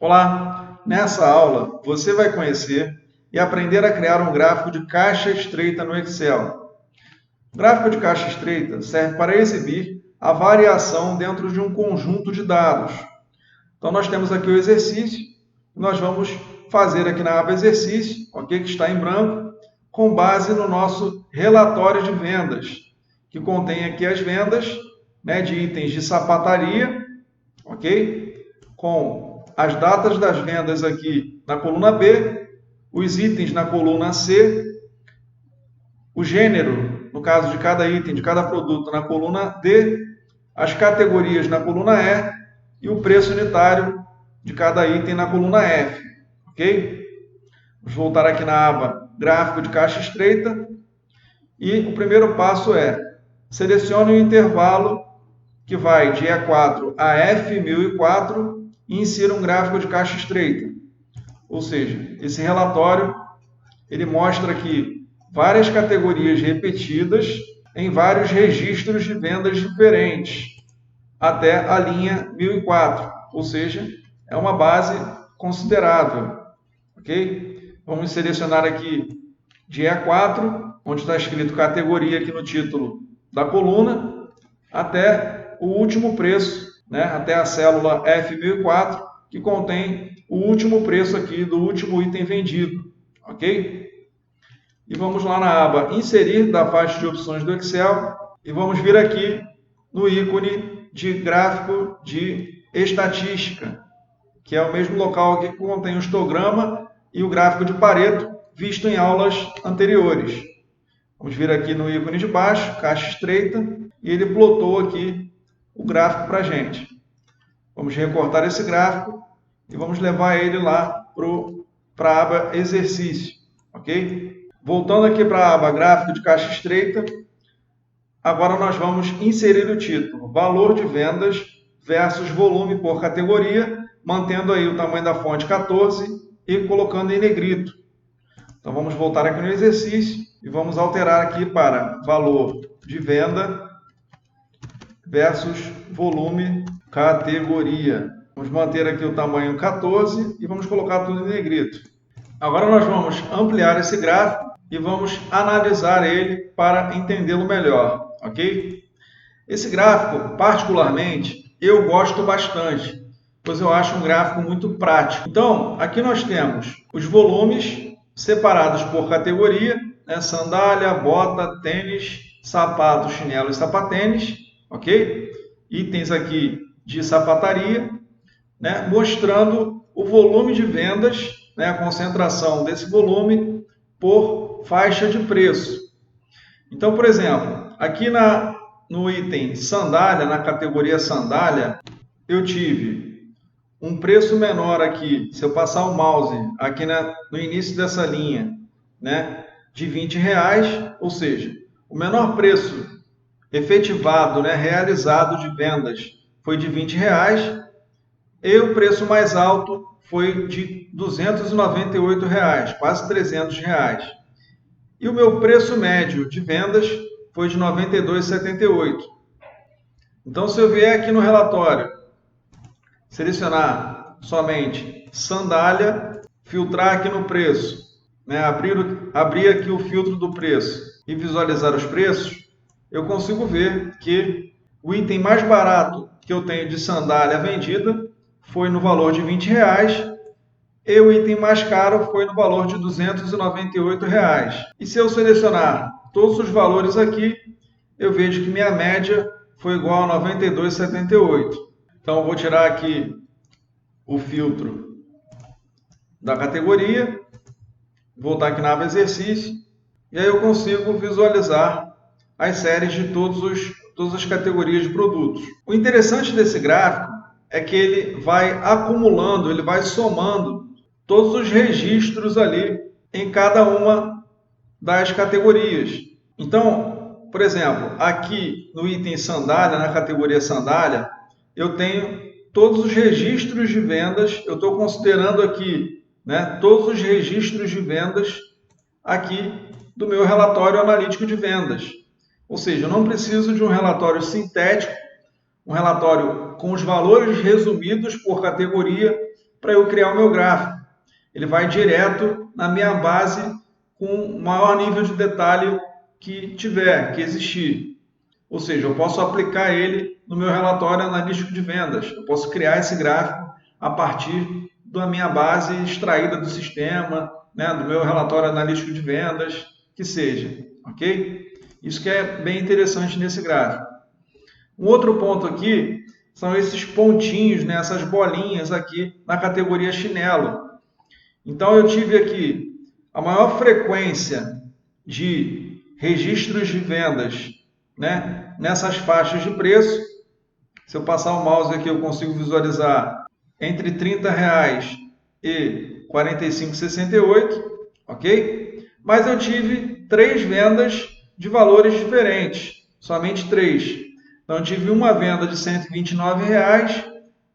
Olá! Nessa aula, você vai conhecer e aprender a criar um gráfico de caixa estreita no Excel. O gráfico de caixa estreita serve para exibir a variação dentro de um conjunto de dados. Então, nós temos aqui o exercício, que nós vamos fazer aqui na aba exercício, ok? Que está em branco, com base no nosso relatório de vendas, que contém aqui as vendas, né, de itens de sapataria, ok? Com as datas das vendas aqui na coluna B, os itens na coluna C, o gênero, no caso de cada item, de cada produto, na coluna D, as categorias na coluna E e o preço unitário de cada item na coluna F, ok? Vamos voltar aqui na aba Gráfico de Caixa Estreita e o primeiro passo é selecione o intervalo que vai de E4 a F1004 e insira um gráfico de caixa estreita. Ou seja, esse relatório ele mostra aqui várias categorias repetidas em vários registros de vendas diferentes, até a linha 1004, ou seja, é uma base considerável. Ok? Vamos selecionar aqui de E4, onde está escrito categoria aqui no título da coluna, até o último preço, né? Até a célula F1004, que contém o último preço aqui do último item vendido. Ok? E vamos lá na aba Inserir da faixa de opções do Excel e vamos vir aqui no ícone de gráfico de estatística, que é o mesmo local aqui que contém o histograma e o gráfico de Pareto, visto em aulas anteriores. Vamos vir aqui no ícone de baixo, caixa estreita, e ele plotou aqui o gráfico para a gente. Vamos recortar esse gráfico e vamos levar ele lá para a aba exercício, ok? Voltando aqui para a aba gráfico de caixa estreita, agora nós vamos inserir o título, valor de vendas versus volume por categoria, mantendo aí o tamanho da fonte 14 e colocando em negrito. Então vamos voltar aqui no exercício e vamos alterar aqui para valor de venda versus volume categoria. Vamos manter aqui o tamanho 14 e vamos colocar tudo em negrito. Agora nós vamos ampliar esse gráfico e vamos analisar ele para entendê-lo melhor, ok? Esse gráfico, particularmente, eu gosto bastante, pois eu acho um gráfico muito prático. Então, aqui nós temos os volumes separados por categoria, né? Sandália, bota, tênis, sapato, chinelo e sapatênis, ok? Itens aqui de sapataria, né? Mostrando o volume de vendas, né? A concentração desse volume por faixa de preço. Então, por exemplo, aqui no item sandália, na categoria sandália, eu tive um preço menor aqui, se eu passar o mouse aqui no início dessa linha, né, de R$20, ou seja, o menor preço efetivado, né, realizado de vendas foi de R$20 e o preço mais alto foi de R$298, quase R$300. E o meu preço médio de vendas foi de R$ 92,78. Então, se eu vier aqui no relatório, selecionar somente sandália, filtrar aqui no preço, né, abrir aqui o filtro do preço e visualizar os preços, eu consigo ver que o item mais barato que eu tenho de sandália vendida foi no valor de R$20 e o item mais caro foi no valor de R$298. E se eu selecionar todos os valores aqui, eu vejo que minha média foi igual a 92,78. Então, eu vou tirar aqui o filtro da categoria, voltar aqui na aba exercício, e aí eu consigo visualizar as séries de todas as categorias de produtos. O interessante desse gráfico é que ele vai acumulando, ele vai somando todos os registros ali em cada uma das categorias. Então, por exemplo, aqui no item sandália, na categoria sandália, eu tenho todos os registros de vendas, eu estou considerando aqui, né, todos os registros de vendas aqui do meu relatório analítico de vendas. Ou seja, eu não preciso de um relatório sintético, um relatório com os valores resumidos por categoria, para eu criar o meu gráfico. Ele vai direto na minha base com o maior nível de detalhe que tiver, que existir. Ou seja, eu posso aplicar ele no meu relatório analítico de vendas. Eu posso criar esse gráfico a partir da minha base extraída do sistema, né, do meu relatório analítico de vendas, que seja, ok? Isso que é bem interessante nesse gráfico. Um outro ponto aqui são esses pontinhos, né, essas bolinhas aqui na categoria chinelo. Então eu tive aqui a maior frequência de registros de vendas, né, nessas faixas de preço. Se eu passar o mouse aqui, eu consigo visualizar entre R$ 30 e R$ 45,68, ok? Mas eu tive 3 vendas de valores diferentes, somente 3. Então, eu tive uma venda de R$ 129,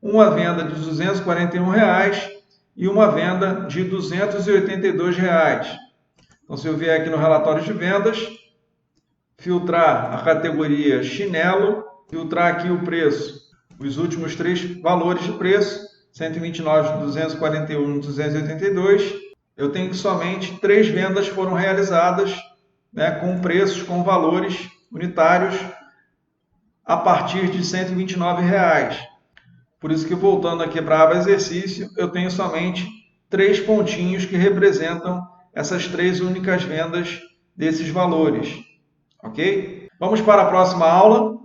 uma venda de R$ 241 e uma venda de R$ 282. Então, se eu vier aqui no relatório de vendas, filtrar a categoria chinelo, filtrar aqui o preço, os últimos 3 valores de preço, 129, 241 e 282, eu tenho que somente 3 vendas foram realizadas, né, com preços, com valores unitários a partir de R$ 129. Por isso que, voltando aqui para a aba exercício, eu tenho somente 3 pontinhos que representam essas 3 únicas vendas desses valores. Ok? Vamos para a próxima aula.